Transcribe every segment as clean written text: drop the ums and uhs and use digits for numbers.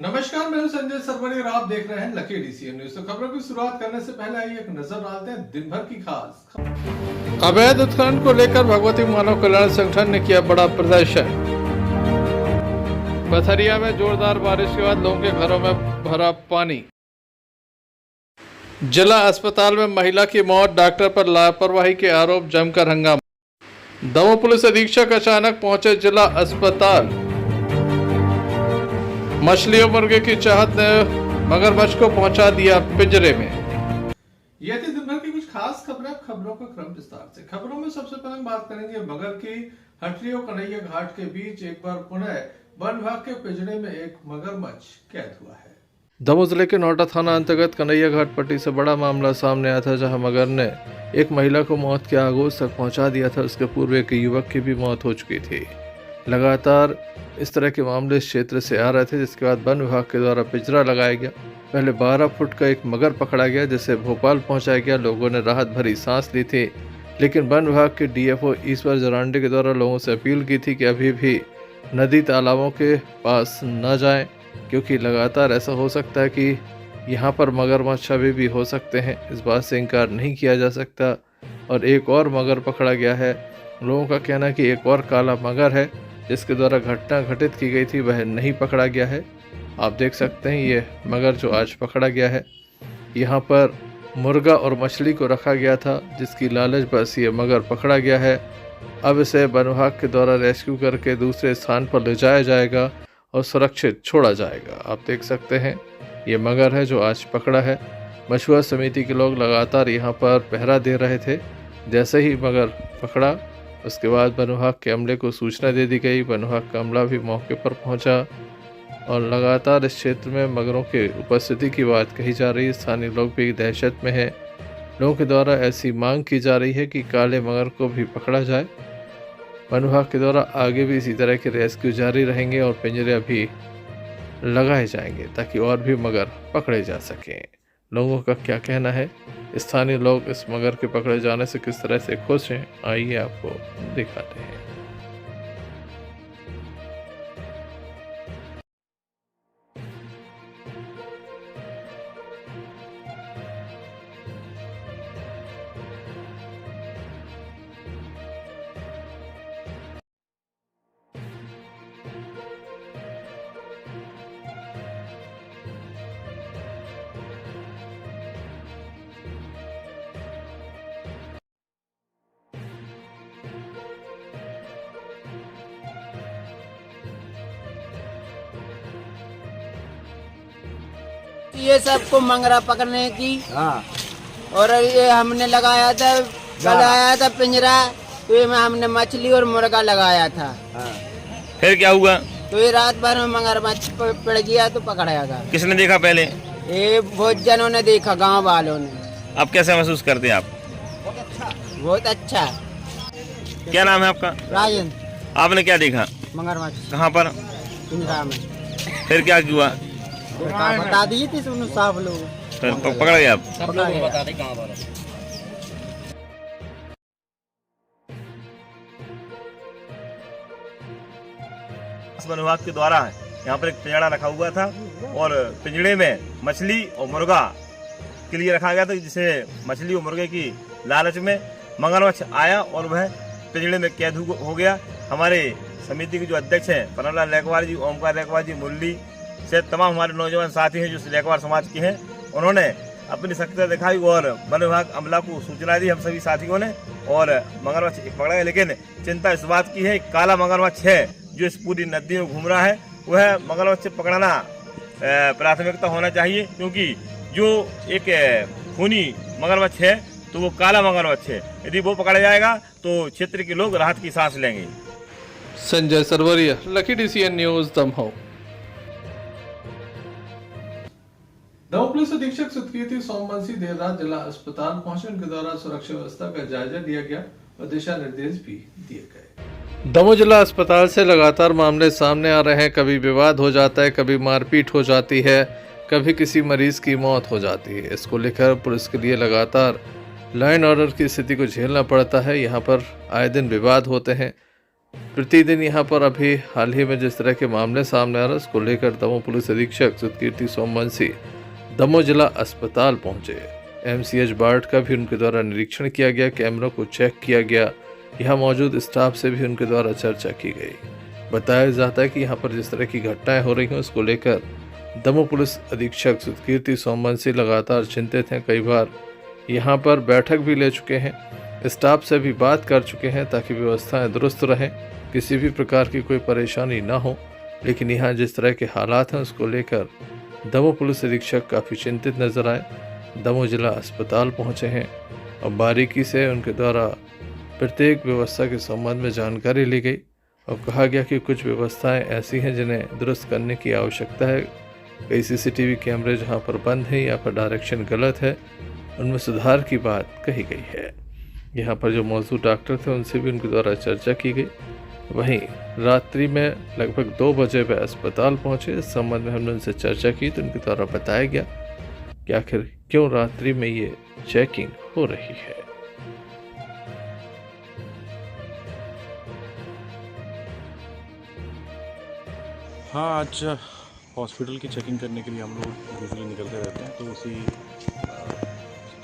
नमस्कार, मैं हूं संजय सरवरी और आप देख रहे हैं लकी डीसीएन न्यूज। तो खबरों की शुरुआत करने से पहले आइए एक नजर डालते हैं दिन भर की खास खबरों। अवैध उत्खनन को लेकर भगवती मानव कल्याण संगठन ने किया बड़ा प्रदर्शन। पथरिया में जोरदार बारिश के बाद लोगों के घरों में भरा पानी। जिला अस्पताल में महिला की मौत, डॉक्टर पर लापरवाही के आरोप, जमकर हंगामा। दमोह पुलिस अधीक्षक अचानक पहुंचे जिला अस्पताल। मछली और मुर्गे की चाहत ने मगरमच्छ को पहुंचा दिया पिंजरे में। ये थी दिन भर की कुछ खास खबरें। खबरों का क्रम विस्तार से। खबरों में सबसे पहले हम बात करेंगे मगर की हटरी और कन्हैया घाट के बीच एक बार पुनः वन विभाग के पिंजरे में एक मगरमच्छ कैद हुआ है। दमोह जिले के नौटा थाना अंतर्गत कन्हैया घाट पट्टी से बड़ा मामला सामने आया था, जहां मगर ने एक महिला को मौत के आगोश तक पहुंचा दिया था। उसके पूर्व एक युवक की भी मौत हो चुकी थी। लगातार इस तरह के मामले इस क्षेत्र से आ रहे थे, जिसके बाद वन विभाग के द्वारा पिंजरा लगाया गया। पहले 12 फुट का एक मगर पकड़ा गया, जिसे भोपाल पहुंचाया गया। लोगों ने राहत भरी सांस ली थी, लेकिन वन विभाग के डीएफओ ईश्वर जरांडे के द्वारा लोगों से अपील की थी कि अभी भी नदी तालाबों के पास न जाएं, क्योंकि लगातार ऐसा हो सकता है कि यहाँ पर मगरमच्छ अभी भी हो सकते हैं। इस बात से इनकार नहीं किया जा सकता। और एक और मगर पकड़ा गया है। लोगों का कहना है कि एक और काला मगर है जिसके द्वारा घटना घटित की गई थी, वह नहीं पकड़ा गया है। आप देख सकते हैं ये मगर जो आज पकड़ा गया है। यहाँ पर मुर्गा और मछली को रखा गया था, जिसकी लालच बस ये मगर पकड़ा गया है। अब इसे वन विभाग के द्वारा रेस्क्यू करके दूसरे स्थान पर ले जाया जाएगा और सुरक्षित छोड़ा जाएगा। आप देख सकते हैं ये मगर है जो आज पकड़ा है। मछुआ समिति के लोग लगातार यहाँ पर पहरा दे रहे थे। जैसे ही मगर पकड़ा, उसके बाद वन विभाग के अमले को सूचना दे दी गई। वन विभाग का अमला भी मौके पर पहुंचा और लगातार इस क्षेत्र में मगरों के उपस्थिति की बात कही जा रही है। स्थानीय लोग भी दहशत में हैं। लोगों के द्वारा ऐसी मांग की जा रही है कि काले मगर को भी पकड़ा जाए। वन विभाग के द्वारा आगे भी इसी तरह के रेस्क्यू जारी रहेंगे और पिंजरे भी लगाए जाएंगे ताकि और भी मगर पकड़े जा सकें। लोगों का क्या कहना है? स्थानीय लोग इस मगर के पकड़े जाने से किस तरह से खुश हैं, आइए आपको दिखाते हैं। ये सबको मंगरा पकड़ने की। हाँ। और ये हमने लगाया था, कल आया था पिंजरा, तो ये में हमने मछली और मुर्गा लगाया था। हाँ। फिर क्या हुआ? तो ये रात भर में मगरमच्छ पड़ गया तो पकड़ा गया। किसने देखा पहले? ये बहुत जनों ने देखा, गांव वालों ने। अब कैसे महसूस करते हैं आप? बहुत अच्छा। क्या नाम है आपका? राजन। आपने क्या देखा? मगरमच्छ। कहाँ पर? पिंजरा में। फिर क्या हुआ? बता दिए थे साहब लोग। फिर पकड़ गए आप? सब लोग बता दें कहाँ पर। वन विभाग के द्वारा यहाँ पर एक पिंजड़ा रखा हुआ था और पिंजड़े में मछली और मुर्गा के लिए रखा गया था, जिसे मछली और मुर्गे की लालच में मगरमच्छ आया और वह पिंजड़े में कैद हो गया। हमारे समिति के जो अध्यक्ष हैं पन्नालाल लेखवार जी, ओमकार लेखवार जी, मुरली से तमाम हमारे नौजवान साथी हैं जो लेखवार समाज के हैं, उन्होंने अपनी सक्रियता दिखाई और वन विभाग अमला को सूचना दी हम सभी साथियों ने, और मगरमच्छ पकड़ा गया। लेकिन चिंता इस बात की है, काला मगरमच्छ है जो इस पूरी नदी में घूम रहा है। वह मगरमच्छ पकड़ना प्राथमिकता होना चाहिए, क्योंकि जो एक खूनी मगरमच्छ है तो वो काला मगरमच्छ है। यदि वो पकड़ा जाएगा तो क्षेत्र के लोग राहत की सांस लेंगे। संजय सरवरिया, लकी DCN news, Damoh. Damoh police अधीक्षक सुतकीर्ति सोमवंशी देर रात जिला अस्पताल पहुंचे। उनके द्वारा सुरक्षा व्यवस्था का जायजा लिया गया और दिशा निर्देश भी दिए गए। दमोह जिला अस्पताल से लगातार मामले सामने आ रहे हैं। कभी विवाद हो जाता है, कभी मारपीट हो जाती है, कभी किसी मरीज की मौत हो जाती है। इसको लेकर पुलिस के लिए लगातार लाइन ऑर्डर की स्थिति को झेलना पड़ता है। यहाँ पर आए दिन विवाद होते हैं। प्रतिदिन यहाँ पर अभी हाल ही में जिस तरह के मामले सामने आ रहे हैं, उसको लेकर दमोह पुलिस अधीक्षक सुधकीर्ति सोमवंशी दमोह जिला अस्पताल पहुंचे। एमसीएच वार्ड का भी उनके द्वारा निरीक्षण किया गया, कैमरों को चेक किया गया, यहाँ मौजूद स्टाफ से भी उनके द्वारा चर्चा की गई। बताया जाता है कि यहाँ पर जिस तरह की घटनाएं हो रही हैं, उसको लेकर दमोह पुलिस अधीक्षक सुधकीर्ति सोमवंशी लगातार चिंतित हैं। कई बार यहाँ पर बैठक भी ले चुके हैं, स्टाफ से भी बात कर चुके हैं ताकि व्यवस्थाएं दुरुस्त रहें, किसी भी प्रकार की कोई परेशानी ना हो। लेकिन यहाँ जिस तरह के हालात हैं, उसको लेकर दमोह पुलिस अधीक्षक काफ़ी चिंतित नजर आए। दमोह जिला अस्पताल पहुँचे हैं और बारीकी से उनके द्वारा प्रत्येक व्यवस्था के संबंध में जानकारी ली गई और कहा गया कि कुछ व्यवस्थाएं ऐसी हैं जिन्हें दुरुस्त करने की आवश्यकता है। कई सीसीटीवी कैमरे जहां पर बंद हैं या फिर डायरेक्शन गलत है, उनमें सुधार की बात कही गई है। यहाँ पर जो मौजूद डॉक्टर थे उनसे भी उनके द्वारा चर्चा की गई। वहीं रात्रि में लगभग 2 बजे वे अस्पताल पहुंचे। इस संबंध में हमने उनसे चर्चा की तो उनके द्वारा बताया गया कि आखिर क्यों रात्रि में ये चेकिंग हो रही है। हाँ, आज हॉस्पिटल की चेकिंग करने के लिए हम लोग यूजुअली निकलते रहते हैं, तो उसी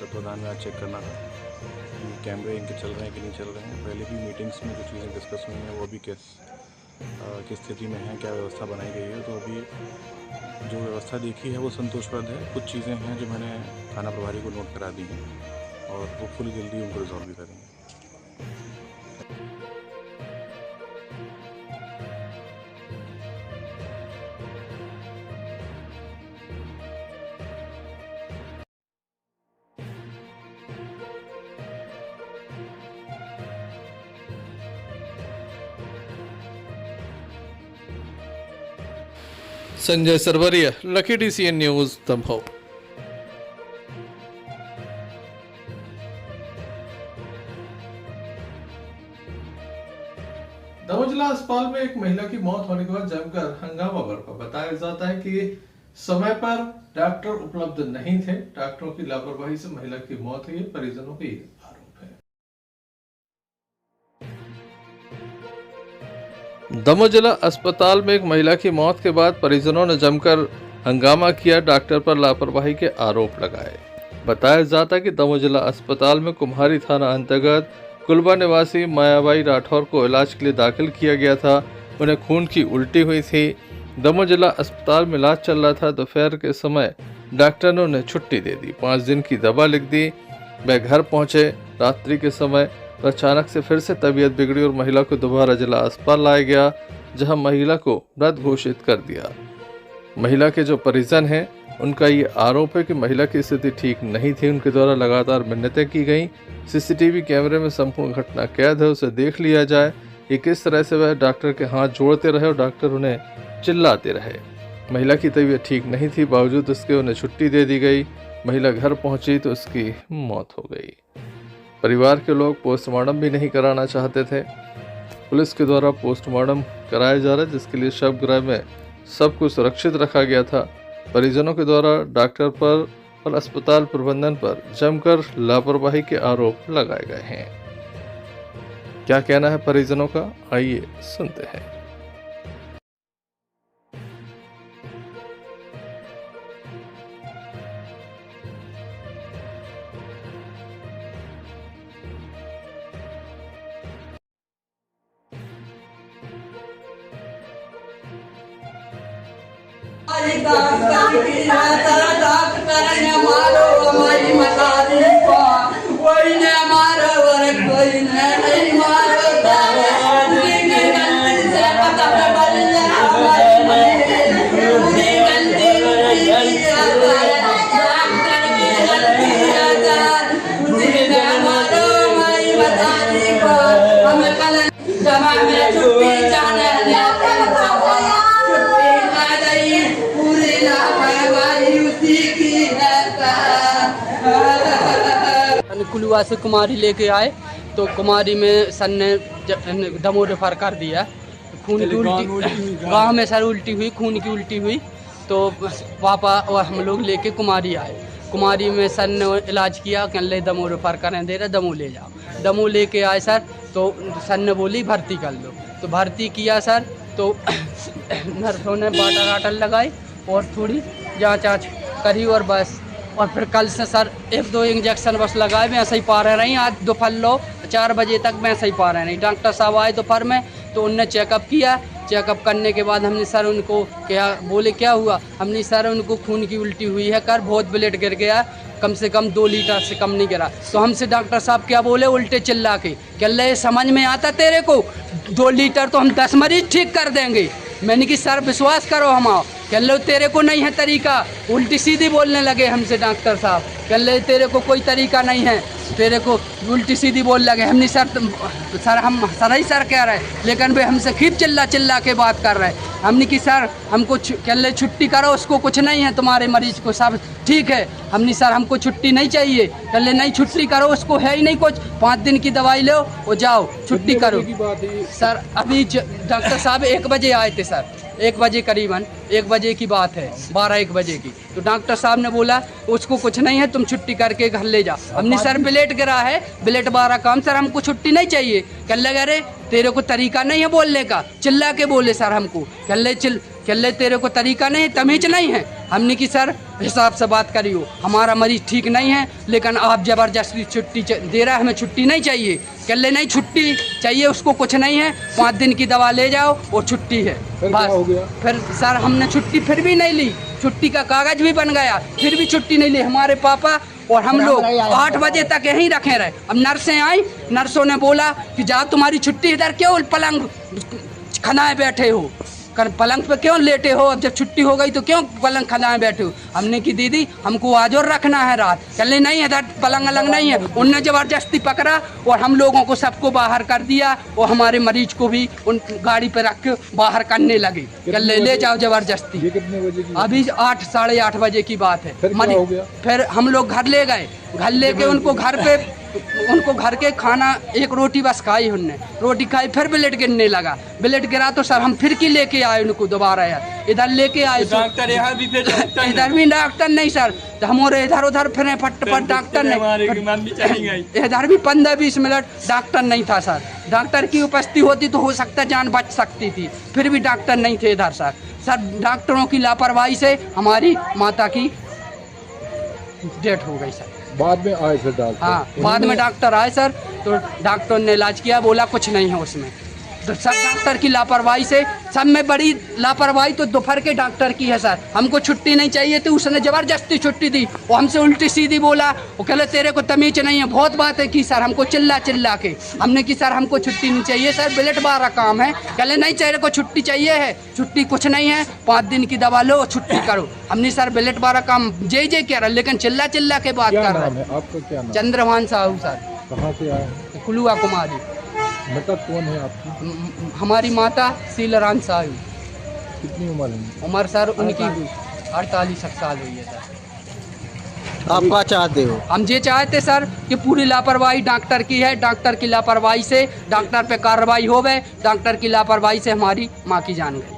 तत्वाधान में आज चेक करना था कि कैमरे इनके चल रहे हैं कि नहीं चल रहे हैं। पहले भी मीटिंग्स में जो चीज़ें डिस्कस हुई हैं वो अभी किस स्थिति में है, क्या व्यवस्था बनाई गई है। तो अभी जो व्यवस्था देखी है वो संतोषप्रद है। कुछ चीज़ें हैं जो मैंने थाना प्रभारी को नोट करा दी हैं और होपफुली जल्दी उनको रिजॉल्व भी करेंगे। Sanjay Sarwaria, lucky DCN news, Damoh. Damoh जिला अस्पताल में एक महिला की मौत होने के बाद जमकर हंगामा बरपा। बताया जाता है कि समय पर डॉक्टर उपलब्ध नहीं थे, डॉक्टरों की लापरवाही से महिला की मौत हुई। परिजनों के आरोप है। दमोह जिला अस्पताल में एक महिला की मौत के बाद परिजनों ने जमकर हंगामा किया, डॉक्टर पर लापरवाही के आरोप लगाए। बताया जाता है कि दमोह जिला अस्पताल में कुम्हारी थाना अंतर्गत कुलबा निवासी मायाबाई राठौर को इलाज के लिए दाखिल किया गया था। उन्हें खून की उल्टी हुई थी। दमोह जिला अस्पताल में इलाज चल रहा था। दोपहर के समय डॉक्टर ने उन्हें छुट्टी दे दी, 5 दिन की दवा लिख दी। वह घर पहुंचे। रात्रि के समय अचानक से फिर से तबीयत बिगड़ी और महिला को दोबारा जिला अस्पताल लाया गया, जहां महिला को मृत घोषित कर दिया। महिला के जो परिजन हैं, उनका ये आरोप है कि महिला की स्थिति ठीक नहीं थी। उनके द्वारा लगातार मिन्नतें की गई। सीसीटीवी कैमरे में संपूर्ण घटना कैद है, उसे देख लिया जाए कि किस तरह से वह डॉक्टर के हाथ जोड़ते रहे और डॉक्टर उन्हें चिल्लाते रहे। महिला की तबीयत ठीक नहीं थी, बावजूद उसके उन्हें छुट्टी दे दी गई। महिला घर पहुंची तो उसकी मौत हो गई। परिवार के लोग पोस्टमार्टम भी नहीं कराना चाहते थे। पुलिस के द्वारा पोस्टमार्टम कराया जा रहा है, जिसके लिए शवगृह में सब कुछ सुरक्षित रखा गया था। परिजनों के द्वारा डॉक्टर पर और अस्पताल प्रबंधन पर जमकर लापरवाही के आरोप लगाए गए हैं। क्या कहना है परिजनों का, आइए सुनते हैं। डॉक्टर ने मारो हमारी मतारी को, कोई ने मारो और कोई ने नहीं मारो। कुलवा से कुमारी लेके आए तो कुमारी में सर ने दमोह रेफर कर दिया। खून की उल्टी गाँव में सर उल्टी हुई, खून की उल्टी हुई तो पापा और हम लोग लेके कुमारी आए। कुमारी में सर ने इलाज किया, कह ले दमोह रेफर करें दे रहे, दमोह ले जाओ। दमोह लेके आए सर तो सर ने बोली भर्ती कर लो। तो भर्ती किया सर, तो नर्सों ने बाटल वाटल लगाई और थोड़ी जाँच आँच करी और बस। और फिर कल से सर 1-2 इंजेक्शन बस लगाए, मैं ऐसे ही पा रहे नहीं। आज दोपहर लो 4 बजे तक मैं ऐसे ही पा रहे नहीं। डॉक्टर साहब आए दोपहर में, तो उनने चेकअप किया। चेकअप करने के बाद हमने सर उनको क्या बोले, क्या हुआ? हमने सर उनको खून की उल्टी हुई है कर, बहुत ब्लड गिर गया, कम से कम 2 लीटर से कम नहीं गिरा। तो हमसे डॉक्टर साहब क्या बोले, उल्टे चिल्ला के, कह रहे समझ में आता तेरे को, 2 लीटर तो हम 10 मरीज ठीक कर देंगे। मैंने कि सर विश्वास करो हम, कह लो तेरे को नहीं है तरीका। उल्टी सीधी बोलने लगे हमसे डॉक्टर साहब, कह ले तेरे को कोई तरीका नहीं है, तेरे को उल्टी सीधी बोल लगे। हमने सर हम सर ही सर कह रहे, लेकिन वे हमसे खीब चिल्ला के बात कर रहे। हमने कि सर हमको कह ले छुट्टी करो, उसको कुछ नहीं है, तुम्हारे मरीज को सब ठीक है। हमने सर हमको छुट्टी नहीं चाहिए, कह ले नहीं छुट्टी करो, उसको है ही नहीं कुछ, 5 दिन की दवाई लो और जाओ छुट्टी करो। सर अभी डॉक्टर साहब 1 बजे आए थे सर, 1 बजे करीबन 1 बजे की बात है, 12-1 बजे की। तो डॉक्टर साहब ने बोला उसको कुछ नहीं है, तुम छुट्टी करके घर ले जाओ। हमने सर ब्लेड गिरा है, ब्लेड 12 काम, सर हमको छुट्टी नहीं चाहिए। कह लगे अरे तेरे को तरीका नहीं है बोलने का, चिल्ला के बोले सर हमको, कह ले तेरे को तरीका नहीं, तमीज नहीं है। हमने कि सर हिसाब से बात करियो, हमारा मरीज ठीक नहीं है, लेकिन आप ज़बरदस्ती छुट्टी दे रहा है, हमें छुट्टी नहीं चाहिए। कह ले नहीं छुट्टी चाहिए, उसको कुछ नहीं है, 5 दिन की दवा ले जाओ और छुट्टी है बस। फिर सर हमने छुट्टी फिर भी नहीं ली, छुट्टी का कागज भी बन गया, फिर भी छुट्टी नहीं ली। हमारे पापा और हम लोग 8 बजे तक यहीं रखे रहे। अब नर्सें आई, नर्सों ने बोला कि जाओ तुम्हारी छुट्टी, इधर क्यों पलंग खनाए बैठे हो, पलंग पे क्यों लेटे हो, अब जब छुट्टी हो गई तो क्यों पलंग खनाए बैठे हो। हमने कि दीदी हमको आज और रखना है रात, चले नहीं इधर पलंग अलंग नहीं है। उनने ज़बरदस्ती पकड़ा और हम लोगों को सबको बाहर कर दिया और हमारे मरीज को भी उन गाड़ी पे रख के बाहर करने लगे, चले ले जाओ ज़बरदस्ती। कितने बजे की? अभी 8 साढ़े 8 बजे की बात है। फिर हम लोग घर ले गए, घर लेके उनको घर के खाना 1 रोटी बस खाई, उनने रोटी खाई, फिर ब्लेड गिरने लगा, ब्लेड गिरा तो सर हम फिर की लेके आए उनको दोबारा यार, इधर लेके आए डॉक्टर, यहाँ भी इधर भी डॉक्टर नहीं सर, हमारे इधर उधर फिर फट डॉक्टर नहीं, इधर भी 15-20 मिनट डॉक्टर नहीं था सर। डॉक्टर की उपस्थिति होती तो हो सकता जान बच सकती थी, फिर भी डॉक्टर नहीं थे इधर सर। डॉक्टरों की लापरवाही से हमारी माता की डेथ हो गई सर। बाद में आए सर डॉक्टर? हाँ, बाद में डॉक्टर आए सर, तो डॉक्टर ने इलाज किया, बोला कुछ नहीं है उसमें। तो सब डॉक्टर की लापरवाही से, सब में बड़ी लापरवाही तो दोपहर के डॉक्टर की है सर। हमको छुट्टी नहीं चाहिए थी, उसने ज़बरदस्ती छुट्टी दी, वो हमसे उल्टी सीधी बोला, वो कह रहे तेरे को तमीज नहीं है। बहुत बातें की सर हमको चिल्ला के। हमने की सर हमको छुट्टी नहीं चाहिए सर, ब्लेड 12 काम है। कह रहे नहीं तेरे को छुट्टी चाहिए है, छुट्टी कुछ नहीं है, 5 दिन की दवा लो छुट्टी करो। हमने सर ब्लेड 12 काम जय कह रहा, लेकिन चिल्ला के बात कर रहा है। आपका क्या नाम? चंद्रभान साहू सर। कहाँ से आए? कुलुआ कुमारी। मृतक कौन है आपकी? हमारी माता शीलरान साहू। कितनी उम्र है? उम्र सर उनकी 48 साल हुई है सर। आप क्या चाहते हो? हम ये चाहते सर कि पूरी लापरवाही डॉक्टर की है, डॉक्टर की लापरवाही से डॉक्टर पे कार्रवाई हो गए, डॉक्टर की लापरवाही से हमारी माँ की जान गई।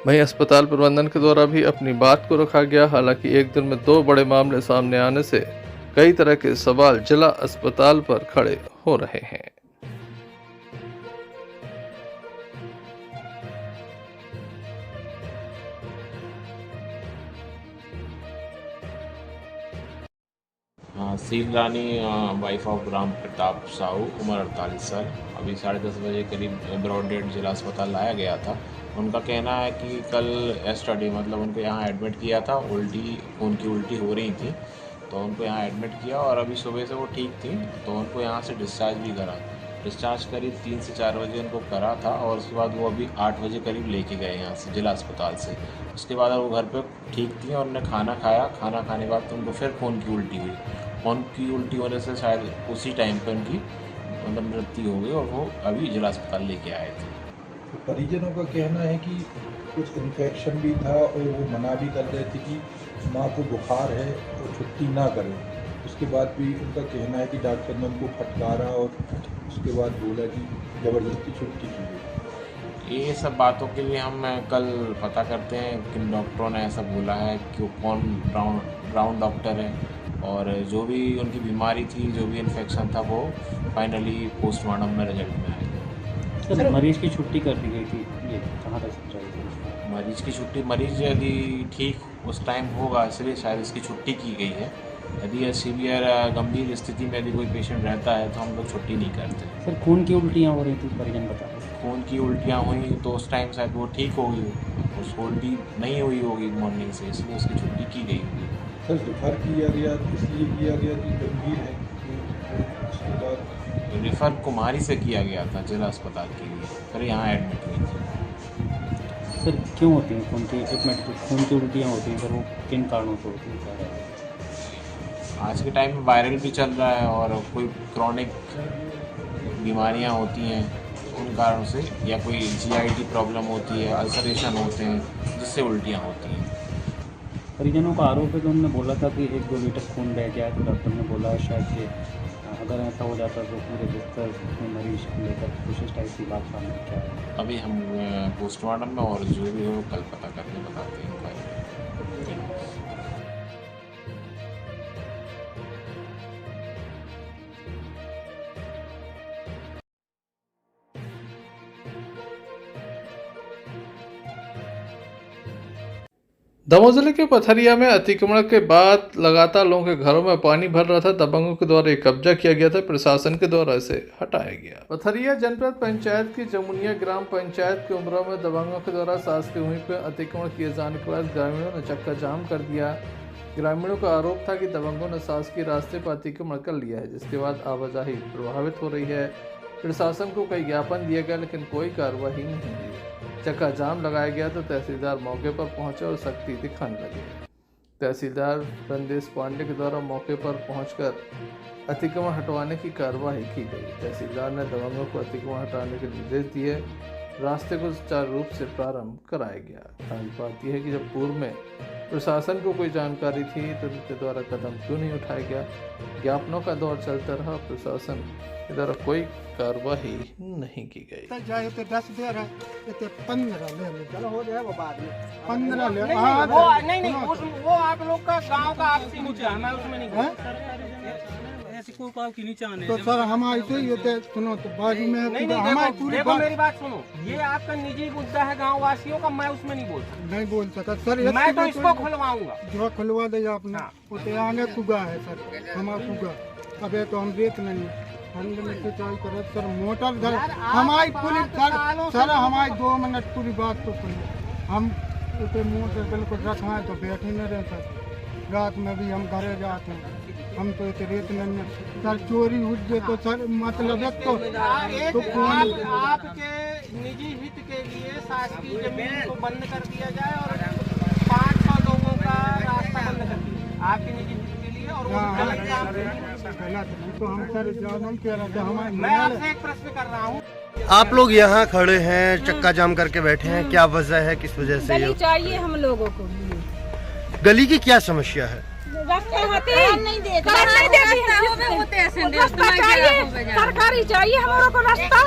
वहीं अस्पताल प्रबंधन के द्वारा भी अपनी बात को रखा गया। हालांकि एक दिन में 2 बड़े मामले सामने आने से कई तरह के सवाल जिला अस्पताल पर खड़े हो रहे हैं। Seal Rani wife of Ram Pratap Sahu, उम्र 48 साल, अभी 10:30 बजे करीब ब्रॉड डेड जिला अस्पताल लाया गया था। उनका कहना है कि कल एस्टडी मतलब उनको यहाँ एडमिट किया था, खून की उल्टी हो रही थी, तो उनको यहाँ एडमिट किया और अभी सुबह से वो ठीक थी, तो उनको यहाँ से डिस्चार्ज भी करा। डिस्चार्ज करीब 3 से 4 बजे उनको करा था और उसके बाद वो अभी 8 बजे करीब लेके गए यहाँ से जिला अस्पताल से। उसके बाद वो घर पे ठीक थी और उन्होंने खाना खाया, खाना खाने के बाद तो उनको फिर खून की उल्टी हुई। खून की उल्टी होने से शायद उसी टाइम पर उनकी मतलब मृत्यु हो गई और वो अभी जिला अस्पताल लेके आए थे। तो परिजनों का कहना है कि कुछ इन्फेक्शन भी था और वो मना भी कर रहे थे कि माँ को बुखार है और छुट्टी ना करें। उसके बाद भी उनका कहना है कि डॉक्टर ने उनको फटकारा और उसके बाद बोला कि ज़बरदस्ती छुट्टी की गई। ये सब बातों के लिए हम कल पता करते हैं किन डॉक्टरों ने ऐसा बोला है कि वो कौन ब्राउन डॉक्टर है और जो भी उनकी बीमारी थी, जो भी इन्फेक्शन था, वो फाइनली पोस्टमार्टम में रिजल्ट में आया। सर मरीज की छुट्टी कर दी गई थी, ये कहाँ तक सच्चाई है? मरीज की छुट्टी, मरीज यदि ठीक उस टाइम होगा इसलिए शायद इसकी छुट्टी की गई है। यदि सीवियर गंभीर स्थिति में यदि कोई पेशेंट रहता है तो हम लोग छुट्टी नहीं करते। सर खून की उल्टियाँ हो रही थी, परिजन बता रहे हैं। खून की उल्टियाँ हुई तो उस टाइम शायद वो ठीक हो गई, उसको उल्टी नहीं हुई होगी मॉर्निंग से, इसलिए उसकी छुट्टी की गई होगी। सर रिफर किया गया इसलिए किया गया कि गंभीर है, उसके बाद रिफ़र कुमारी से किया गया था जिला अस्पताल के लिए, फिर यहाँ एडमिट हुई थी। सर क्यों होती हैं खून की उल्टियाँ होती हैं सर, वो किन कारणों से होती हैं क्या है? आज के टाइम में वायरल भी चल रहा है और कोई क्रॉनिक बीमारियाँ होती हैं उन कारणों से, या कोई GIT प्रॉब्लम होती है, अल्सरेशन होते हैं जिससे उल्टियाँ होती हैं। परिजनों का आरोप है कि उन्होंने बोला था कि 1-2 लीटर खून रह गया है, तो डॉक्टर ने बोला शायद कि अगर ऐसा हो जाता तो पूरे बिस्तर में मरीज को लेकर कोशिश टाइप की बात सामने क्या है? अभी हम पोस्टमार्टम में और जो भी हो कल पता करके बताते हैं। दमोह जिले के पथरिया में अतिक्रमण के बाद लगातार लोगों के घरों में पानी भर रहा था। दबंगों के द्वारा कब्जा किया गया था, प्रशासन के द्वारा इसे हटाया गया। पथरिया जनपद पंचायत की जमुनिया ग्राम पंचायत के उमरा में दबंगों के द्वारा शासकीय भूमि पर अतिक्रमण किए जाने के बाद ग्रामीणों ने चक्का जाम कर दिया। ग्रामीणों का आरोप था कि दबंगों ने शासकीय रास्ते पर अतिक्रमण कर लिया है, जिसके बाद आवाजाही प्रभावित हो रही है। प्रशासन को कई ज्ञापन दिए गए लेकिन कोई कार्रवाई नहीं हुई। चक्का जाम लगाया गया तो तहसीलदार मौके पर पहुंचे और सख्ती दिखाने लगे। तहसीलदार रंदेश पांडे के द्वारा मौके पर पहुंचकर अतिक्रमण हटवाने की कार्रवाई की गई। तहसीलदार ने दबंगों को अतिक्रमण हटाने के निर्देश दिए। रास्ते को सुचारू रूप से प्रारंभ कराया गया। खास बात यह है कि जब पूर्व में प्रशासन को कोई जानकारी थी तो उनके द्वारा कदम क्यों नहीं उठाया गया। ज्ञापनों का दौर चलता रहा, प्रशासन के द्वारा कोई कार्रवाई नहीं की गई। 10 दे रहा है, 15 ले हो जाए वो बाद में 15 ले। वो आप लोग का गांव का आपसी मुद्दा है, मैं उसमें नहीं ऐसे कोई काम की नहीं चाहने। तो सर हम ऐसे ही होते, सुनो तो बाजू में हमारी पूरी देखो मेरी बात सुनो, ये आपका निजी मुद्दा है गांव वासियों का, मैं उसमें नहीं बोल सकता सर। मैं तो इसको खुलवाऊंगा, जो खुलवा दे अपना उसे आगे कुगा है सर, हमारा कुगा। अबे तो हम देख नहीं हम सिंचाई करे सर, मोटर घर हमारी पूरी सर हमारी 2 मिनट पूरी बात तो सुनिए। हम उसे मोटर बिल्कुल रखवाएं तो बैठे न रहे सर। रात में भी हम घरे जाते हैं, हम तो इसे रेत नहीं सर। चोरी उठ जाए तो सर मतलब है तो आपके निजी हित के लिए शासकीय जमीन को बंद कर दिया जाए और 500 लोगों का रास्ता बंद कर दिया आपके निजी हित के लिए, और गलत तो हम सर ज्यादा नहीं कह रहे। हमारे मैं आपसे एक प्रश्न कर रहा हूँ, आप लोग यहाँ खड़े हैं, चक्का जाम करके बैठे हैं, क्या वजह है, किस वजह से? गली चाहिए हम लोगों को। गली की क्या समस्या है? सरकारी चाहिए हम लोगों को रास्ता।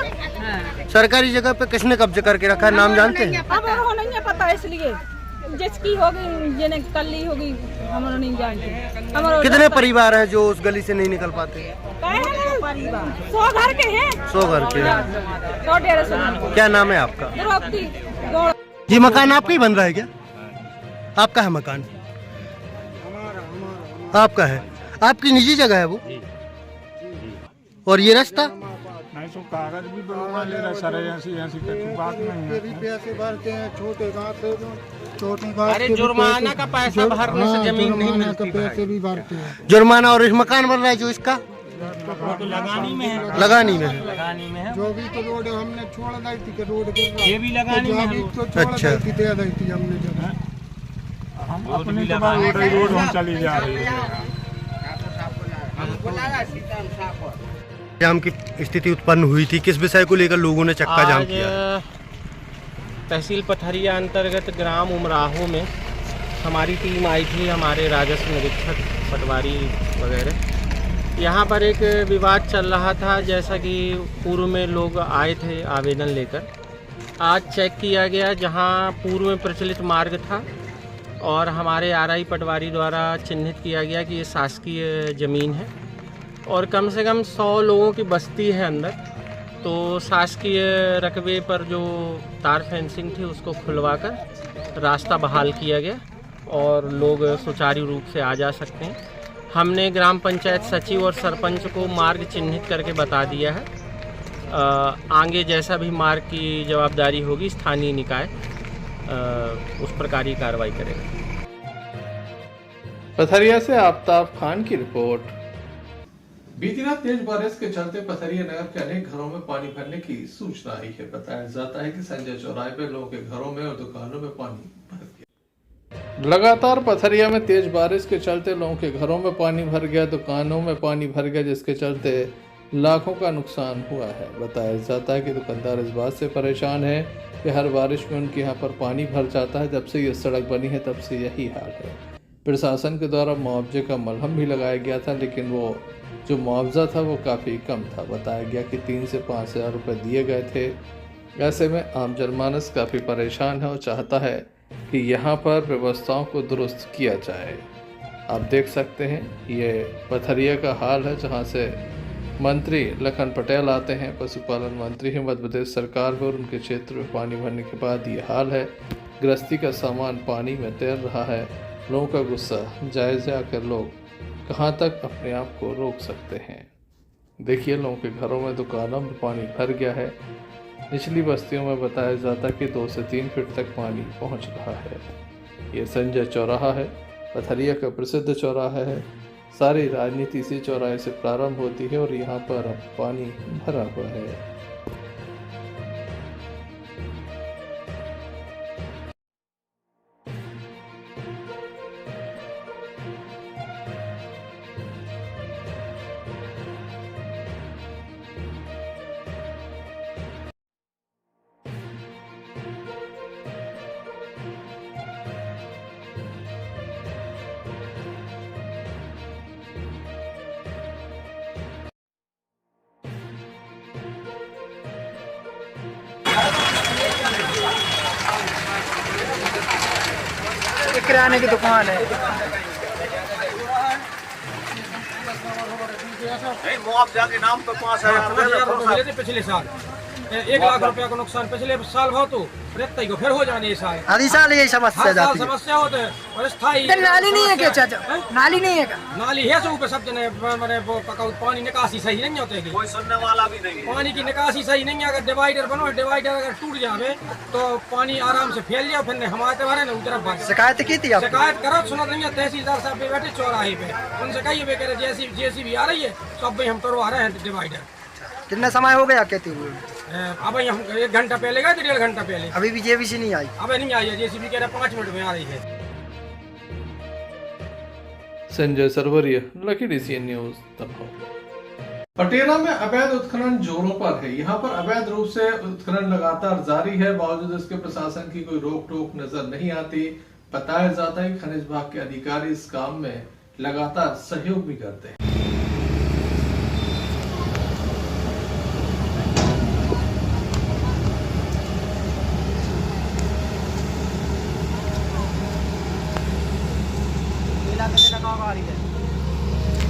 सरकारी जगह पे किसने कब्जे करके रखा है, नाम जानते हैं? अब नहीं है पता, इसलिए जिसकी होगी जिन्हें कल्ली होगी हम नहीं जानते। कितने परिवार हैं जो उस गली से नहीं निकल पाते? 100 घर के हैं। 100 घर के। 100-150। क्या नाम है आपका? ये मकान आपका ही बन रहा है क्या? आपका है मकान? आपका है, आपकी निजी जगह है वो? और ये रास्ता कागज भी बनवा ले रहा सर, ऐसी बात नहीं है। पैसे भरते हैं छोटे गाँव से, छोटी गाँव अरे जुर्माना का पैसा भरने से जमीन नहीं मिलती, पैसे भी भरते हैं जुर्माना। और इस मकान बन रहा है जो इसका लगानी में है, लगानी में है। जो भी तो रोड हमने छोड़ दी थी, रोड ये भी लगानी में है। तो छोड़ दी दे दी थी हमने जगह, हम अपने रोड हम चली जा रही है। जाम की स्थिति उत्पन्न हुई थी, किस विषय को लेकर लोगों ने चक्का जाम किया? तहसील पथरिया अंतर्गत ग्राम उमराहो में हमारी टीम आई थी, हमारे राजस्व निरीक्षक पटवारी वगैरह। यहाँ पर एक विवाद चल रहा था, जैसा कि पूर्व में लोग आए थे आवेदन लेकर। आज चेक किया गया, जहाँ पूर्व में प्रचलित मार्ग था और हमारे आरआई पटवारी द्वारा चिन्हित किया गया कि ये शासकीय ज़मीन है और कम से कम 100 लोगों की बस्ती है अंदर। तो शासकीय रकबे पर जो तार फेंसिंग थी उसको खुलवाकर रास्ता बहाल किया गया और लोग सुचारू रूप से आ जा सकते हैं। हमने ग्राम पंचायत सचिव और सरपंच को मार्ग चिन्हित करके बता दिया है। आगे जैसा भी मार्ग की जवाबदारी होगी स्थानीय निकाय उस प्रकार की कार्रवाई करेगा। पथरिया से आफ्ताब खान की रिपोर्ट। बीती रात तेज बारिश के चलते पथरिया नगर के अनेक घरों में पानी भरने की सूचना आई है। बताया जाता है कि संजय चौराहे पर लोगों के घरों में और दुकानों में पानी भर गया। लगातार पथरिया में तेज बारिश के चलते लोगों के घरों में पानी भर गया, दुकानों में पानी भर गया, जिसके चलते लाखों का नुकसान हुआ है। बताया जाता है कि दुकानदार इस बात से परेशान है कि हर बारिश में उनके यहाँ पर पानी भर जाता है। जब से ये सड़क बनी है तब से यही हाल है। प्रशासन के द्वारा मुआवजे का मलहम भी लगाया गया था, लेकिन वो जो मुआवजा था वो काफ़ी कम था। बताया गया कि 3 से 5 हज़ार रुपये दिए गए थे। ऐसे में आम जनमानस काफ़ी परेशान है और चाहता है कि यहाँ पर व्यवस्थाओं को दुरुस्त किया जाए। आप देख सकते हैं ये पथरिया का हाल है, जहाँ से मंत्री लखन पटेल आते हैं, पशुपालन मंत्री हैं मध्य प्रदेश सरकार में, और उनके क्षेत्र में पानी भरने के बाद ये हाल है। गृहस्थी का सामान पानी में तैर रहा है। लोगों का गुस्सा जायज़ है, आकर लोग कहाँ तक अपने आप को रोक सकते हैं। देखिए लोगों के घरों में, दुकानों में पानी भर गया है। निचली बस्तियों में बताया जाता है कि 2 से 3 फीट तक पानी पहुंच रहा है। ये संजय चौराहा है, पथरिया का प्रसिद्ध चौराहा है। सारी राजनीति इसी चौराहे से प्रारंभ होती है और यहाँ पर अब पानी भरा हुआ है। किराने की दुकान है। मुआवजा के नाम पर 5,000 रुपये पिछले साल 1 लाख रुपया का नुकसान पिछले साल हो तो रहता ही को फिर हो जाने साल हर साल यही समस्या जाती है। समस्या होते है और स्थायी नाली नहीं है क्या चाचा? नाली नहीं है क्या? नाली है सब पे सब जने मैंने पानी निकासी सही नहीं होते, कोई सुनने वाला भी नहीं है। पानी की निकासी सही नहीं है। अगर डिवाइडर बनो, डिवाइडर अगर टूट जावे तो पानी आराम से फैल जाओ। फिर हमारे बारे में उधर शिकायत की थी, शिकायत करो, सुना नहीं है। तहसीलदार साहब पे बैठे चौराहे पे, उनसे कहिए कह रहे जेसीबी आ रही है तो अब हम करवा रहे हैं डिवाइडर। कितना समय हो गया कहते हुए? अब हम 1 घंटा पहले गए थे, 1.5 घंटा पहले। अभी भी जेसीबी नहीं आई? अबे नहीं आई है, जेसीबी कह रहे 5 मिनट में आ रही है। Sanjay Sarwaria, lucky DCN news Damoh. Patela में अवैध उत्खनन जोरों पर है। यहाँ पर अवैध रूप से उत्खनन लगातार जारी है, बावजूद इसके प्रशासन की कोई रोक टोक नजर नहीं आती। बताया जाता है कि खनिज विभाग के अधिकारी इस काम में लगातार सहयोग भी करते हैं।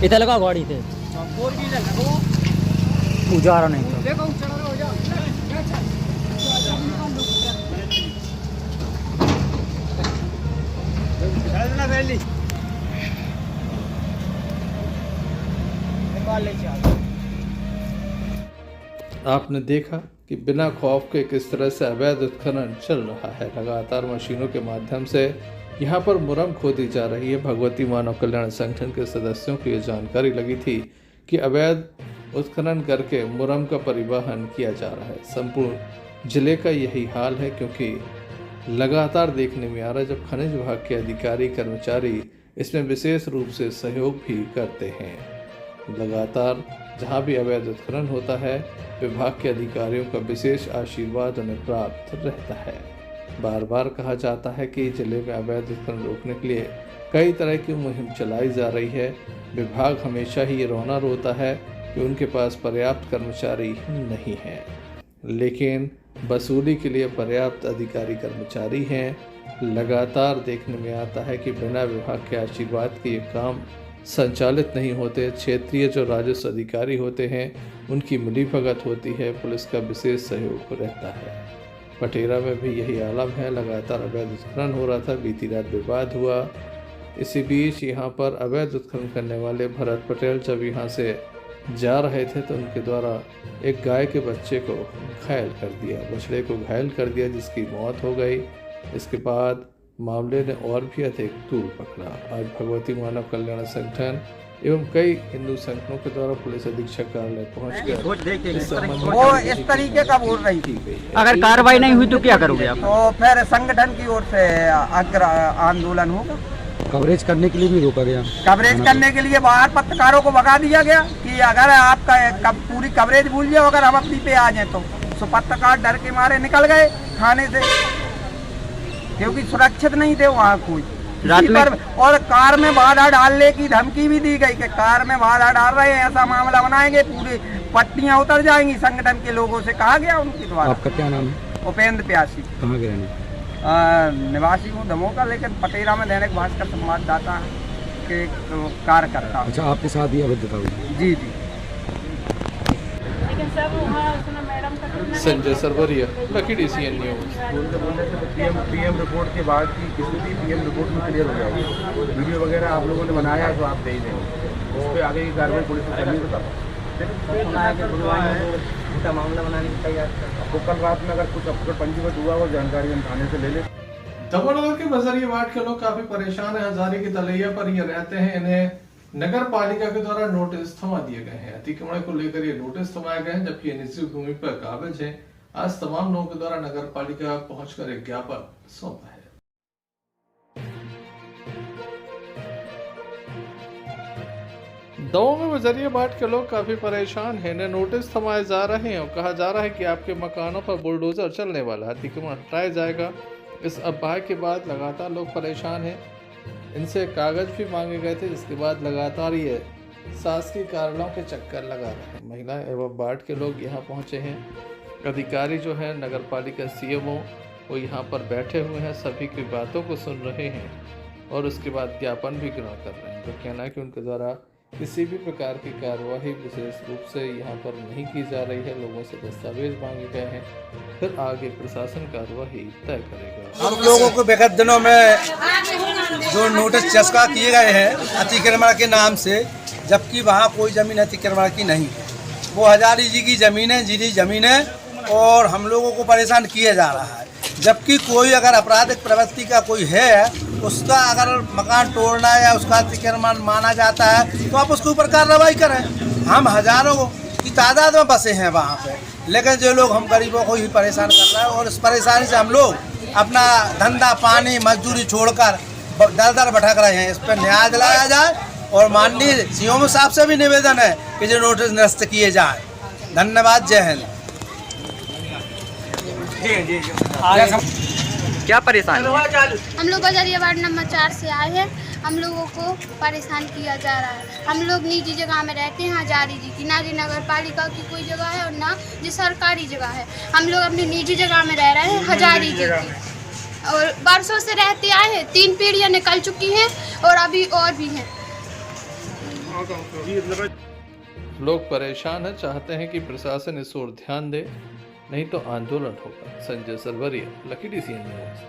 इधर लगा गाड़ी थे उजारा नहीं था। आपने देखा कि बिना खौफ के किस तरह से अवैध उत्खनन चल रहा है। लगातार मशीनों के माध्यम से यहाँ पर मुरम खोदी जा रही है। भगवती मानव कल्याण संगठन के सदस्यों को ये जानकारी लगी थी कि अवैध उत्खनन करके मुरम का परिवहन किया जा रहा है। संपूर्ण जिले का यही हाल है, क्योंकि लगातार देखने में आ रहा है जब खनिज विभाग के अधिकारी कर्मचारी इसमें विशेष रूप से सहयोग भी करते हैं। लगातार जहाँ भी अवैध उत्खनन होता है, विभाग के अधिकारियों का विशेष आशीर्वाद उन्हें प्राप्त रहता है। बार बार कहा जाता है कि जिले में अवैध उत्खनन रोकने के लिए कई तरह की मुहिम चलाई जा रही है। विभाग हमेशा ही ये रोना रोता है कि उनके पास पर्याप्त कर्मचारी नहीं हैं, लेकिन वसूली के लिए पर्याप्त अधिकारी कर्मचारी हैं। लगातार देखने में आता है कि बिना विभाग के आशीर्वाद के ये काम संचालित नहीं होते। क्षेत्रीय जो राजस्व अधिकारी होते हैं उनकी मिलीभगत होती है, पुलिस का विशेष सहयोग रहता है। पटेरा में भी यही आलम है, लगातार अवैध उत्खनन हो रहा था। बीती रात विवाद हुआ। इसी बीच यहाँ पर अवैध उत्खनन करने वाले भरत पटेल जब यहाँ से जा रहे थे तो उनके द्वारा एक गाय के बच्चे को घायल कर दिया, बछड़े को घायल कर दिया, जिसकी मौत हो गई। इसके बाद मामले ने और भी अधिक तूल पकड़ा। आज भगवती मानव कल्याण संगठन एवं कई हिंदू संगठनों के द्वारा पुलिस अधीक्षक कार्यालय पहुंच गया। वो इस तरीके का बोल रही थी, अगर कार्रवाई नहीं हुई तो क्या करोगे आप? तो फिर संगठन की ओर से आंदोलन होगा। कवरेज करने के लिए भी रोका गया। कवरेज करने के लिए बाहर पत्रकारों को भगा दिया गया कि अगर आपका पूरी कवरेज भूल जाओ, अगर हम अपनी पे आ जाए तो पत्रकार डर के मारे निकल गए थाने से, क्योंकि सुरक्षित नहीं थे वहाँ कोई। पर और कार में बाधा डालने की धमकी भी दी गई कि कार में बाधा डाल रहे हैं, ऐसा मामला बनाएंगे, पूरी पट्टियाँ उतर जाएंगी। संगठन के लोगों से कहा गया उनके द्वारा। आपका क्या नाम है? उपेंद्र प्यासी। कहाँ के रहने? निवासी हूँ दमोह का, लेकिन पटेरा में दैनिक भास्कर संवाददाता के कार्य करता हूँ। अच्छा, आपके साथ भी अवैधता हुई? जी जी। Sanjay Sarwaria, lucky DCN news. PM report के बाद की स्थिति पीएम रिपोर्ट में क्लियर हो जाएगी। वीडियो वगैरह आप लोगों ने बनाया तो आप दे ही देंगे, उस पर आगे की कार्रवाई पुलिस को करनी तो मामला बनाने की तैयार। आपको कल रात में अगर कुछ अपलोड पंजीबद्ध हुआ वो जानकारी हम थाने से ले लें। दमोह के बजरियावाट के लोग काफी परेशान हैं। हजारी की तलैया पर ये रहते हैं। इन्हें नगर पालिका के द्वारा नोटिस थमा दिए गए हैं। अतिक्रमण को लेकर ये नोटिस थमाए गए हैं, जबकि ये निजी भूमि पर काबिज है। आज तमाम लोगों के द्वारा नगर पालिका पहुंचकर एक ज्ञापन सौंपा है। दमोह में बजरियावाट के लोग काफी परेशान हैं। इन्हें नोटिस थमाए जा रहे हैं और कहा जा रहा है कि आपके मकानों पर बुलडोजर चलने वाला है, अतिक्रमण हटाया जाएगा। इस अफवाह के बाद लगातार लोग परेशान हैं। इनसे कागज भी मांगे गए थे, जिसके बाद लगातार ये शासकीय कार्यालयों के चक्कर लगा रहे हैं। महिलाएं एवं वार्ड के लोग यहाँ पहुँचे हैं। अधिकारी जो है नगर पालिका CMO वो यहाँ पर बैठे हुए हैं, सभी की बातों को सुन रहे हैं और उसके बाद ज्ञापन भी ग्रहण कर रहे हैं। तो कहना है कि उनके द्वारा किसी भी प्रकार की कार्यवाही विशेष रूप से यहाँ पर नहीं की जा रही है। लोगों से दस्तावेज मांगे गए हैं, फिर आगे प्रशासन कार्यवाही तय करेगा। हम लोगों को विगत दिनों में जो नोटिस चस्का किए गए हैं अतिक्रमण के नाम से, जबकि वहाँ कोई जमीन अतिक्रमण की नहीं है, वो हजारी जी की जमीन है, जिनी जमीन है, और हम लोगों को परेशान किया जा रहा है। जबकि कोई अगर आपराधिक प्रवृत्ति का कोई है, उसका अगर मकान तोड़ना या उसका अतिक्रमण माना जाता है तो आप उसके ऊपर कार्रवाई करें। हम हजारों की तादाद में बसे हैं वहाँ पे, लेकिन जो लोग हम गरीबों को ही परेशान कर रहे हैं और इस परेशानी से हम लोग अपना धंधा पानी मजदूरी छोड़कर दर दर भटक रहे हैं। इस पर न्याय दिलाया जाए और माननीय CMO साहब से भी निवेदन है कि जो नोटिस निरस्त किए जाए। धन्यवाद। जय हिंद। क्या परेशानी है? हम लोग बजरियावाट नंबर 4 से आए हैं। हम लोगों को परेशान किया जा रहा है। हम लोग निजी जगह में रहते हैं, हजारी जी की, ना जी नगर पालिका की कोई जगह है और ना जी सरकारी जगह है। हम लोग अपनी निजी जगह में रह रहे हैं, हजारी जी की, और बरसों से रहते आए हैं। 3 पीढ़ियाँ निकल चुकी हैं और अभी और भी हैं। लोग परेशान हैं, चाहते हैं कि प्रशासन इस ओर ध्यान दे, नहीं तो आंदोलन होगा। Sanjay Sarwaria, lucky DCN news.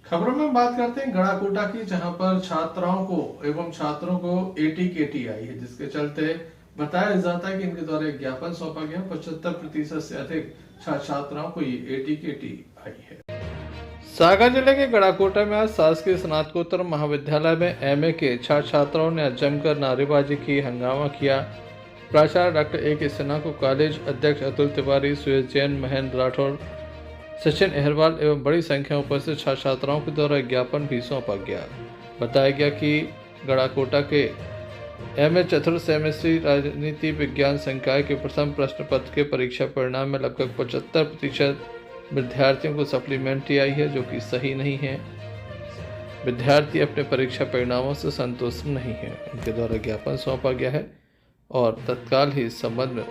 खबरों में बात करते हैं गड़ाकोटा की, जहां पर छात्राओं को एवं छात्रों को AT-KT आई है, जिसके चलते बताया जाता है कि इनके द्वारा एक ज्ञापन सौंपा गया। 75% से अधिक छात्राओं को ये AT-KT आई है। सागर जिले के गड़ाकोटा में आज शासकीय स्नातकोत्तर महाविद्यालय में MA के छात्राओं ने जमकर नारेबाजी की, हंगामा किया। प्राचार्य डॉक्टर A.K. सिन्हा को कॉलेज अध्यक्ष अतुल तिवारी, सुरेश जैन, महेंद्र राठौर, सचिन अहरवाल एवं बड़ी संख्या में उपस्थित छात्राओं के द्वारा ज्ञापन भी सौंपा गया। बताया गया कि गड़ाकोटा के MA चतुर्थ सेमेस्ट्री राजनीति विज्ञान संकाय के प्रथम प्रश्न पत्र के परीक्षा परिणाम में लगभग 75% विद्यार्थियों को सप्लीमेंट्री आई है, जो कि सही नहीं है। विद्यार्थी अपने परीक्षा परिणामों से संतुष्ट नहीं है। उनके द्वारा ज्ञापन सौंपा गया है और तत्काल ही इस संबंध में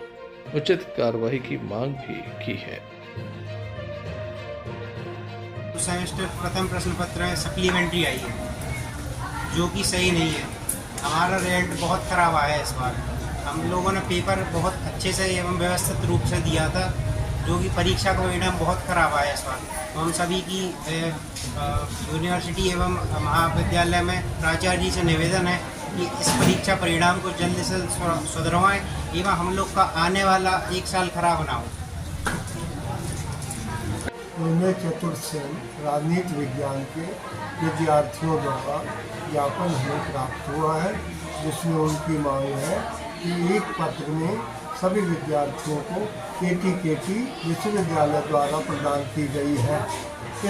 उचित कार्रवाई की मांग भी की है। सेमेस्टर प्रथम प्रश्न पत्र में सप्लीमेंट्री आई है, जो कि सही नहीं है। हमारा रिजल्ट बहुत ख़राब आया है इस बार। हम लोगों ने पेपर बहुत अच्छे से एवं व्यवस्थित रूप से दिया था, जो कि परीक्षा का परिणाम बहुत ख़राब आया इस बार। तो हम सभी की यूनिवर्सिटी एवं महाविद्यालय में प्राचार्य जी से निवेदन है कि इस परीक्षा परिणाम को जल्द से सुधरवाएं एवं हम लोग का आने वाला एक साल खराब ना हो। निर्णय चतुर्थ से राजनीति विज्ञान के विद्यार्थियों द्वारा ज्ञापन हमें प्राप्त हुआ है, जिसमें उनकी मांग है कि एक पत्र में सभी विद्यार्थियों को केटी विश्वविद्यालय द्वारा प्रदान की गई है।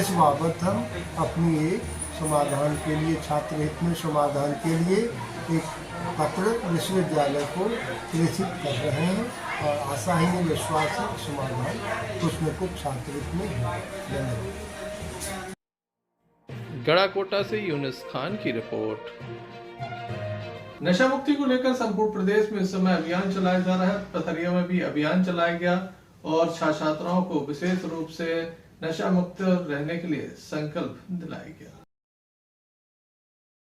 इस बाबत हम अपनी एक समाधान के लिए, छात्र हित में समाधान के लिए एक पत्र विश्वविद्यालय को प्रेषित कर रहे हैं और आशा ही विश्वास है समाधान उसमें कुछ छात्र हित में है। गड़ाकोटा से यूनिस खान की रिपोर्ट। नशा मुक्ति को लेकर संपूर्ण प्रदेश में इस समय अभियान चलाया जा रहा है। पथरिया में भी अभियान चलाया गया और छात्राओं को विशेष रूप से नशा मुक्त रहने के लिए संकल्प दिलाया गया।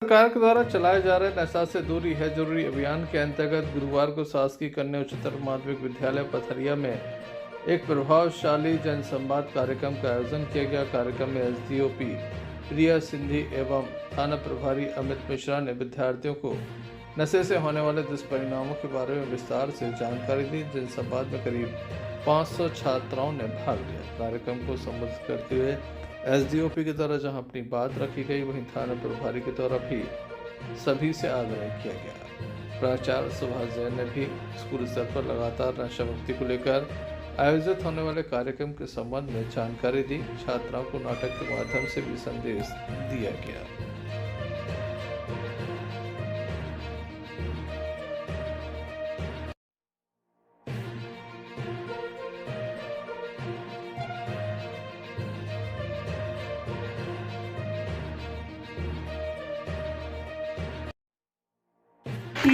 सरकार के द्वारा चलाए जा रहे नशा से दूरी है जरूरी अभियान के अंतर्गत गुरुवार को शासकीय कन्या उच्चतर माध्यमिक विद्यालय पथरिया में एक प्रभावशाली जनसंवाद कार्यक्रम का आयोजन किया गया। कार्यक्रम में एसडीओपी प्रिया सिंधी एवं थाना प्रभारी अमित मिश्रा ने विद्यार्थियों को नशे से होने वाले दुष्परिणामों के बारे में विस्तार से जानकारी दी। जनसंवाद में करीब 500 छात्राओं ने भाग लिया। कार्यक्रम को संबोधित करते हुए एसडीओपी के द्वारा जहां अपनी बात रखी गई, वहीं थाना प्रभारी के द्वारा भी सभी से आग्रह किया गया। प्राचार्य सुभाष जैन ने भी स्कूल स्तर पर लगातार नशा मुक्ति को लेकर आयोजित होने वाले कार्यक्रम के संबंध में जानकारी दी। छात्राओं को नाटक के माध्यम से भी संदेश दिया गया।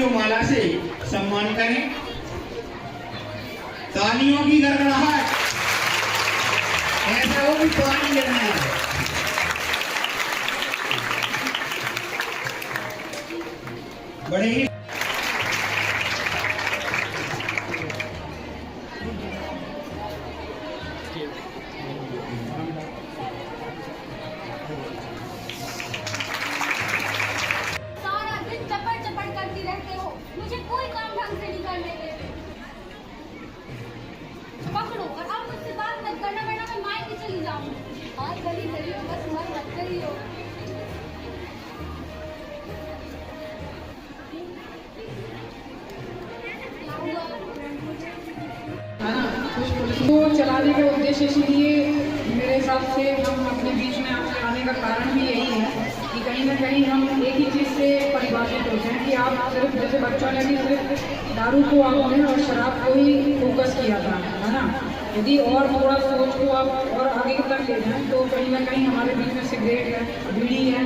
माला से सम्मान करें। तालियों की गड़गड़ाहट, ऐसा हो भी पानी लेना है। बड़े ही को चलाने के उद्देश्य इसलिए मेरे हिसाब से हम अपने बीच में आपसे आने का कारण भी यही है कि कहीं ना कहीं हम एक ही चीज़ से परिभाषित होते हैं कि आप सिर्फ जैसे बच्चों ने भी सिर्फ दारू को आपने और शराब को ही फोकस किया था, है ना। यदि और थोड़ा सोच को आप और आगे तक ले जाएँ तो कहीं ना कहीं हमारे बीच में सिगरेट है, बीड़ी है।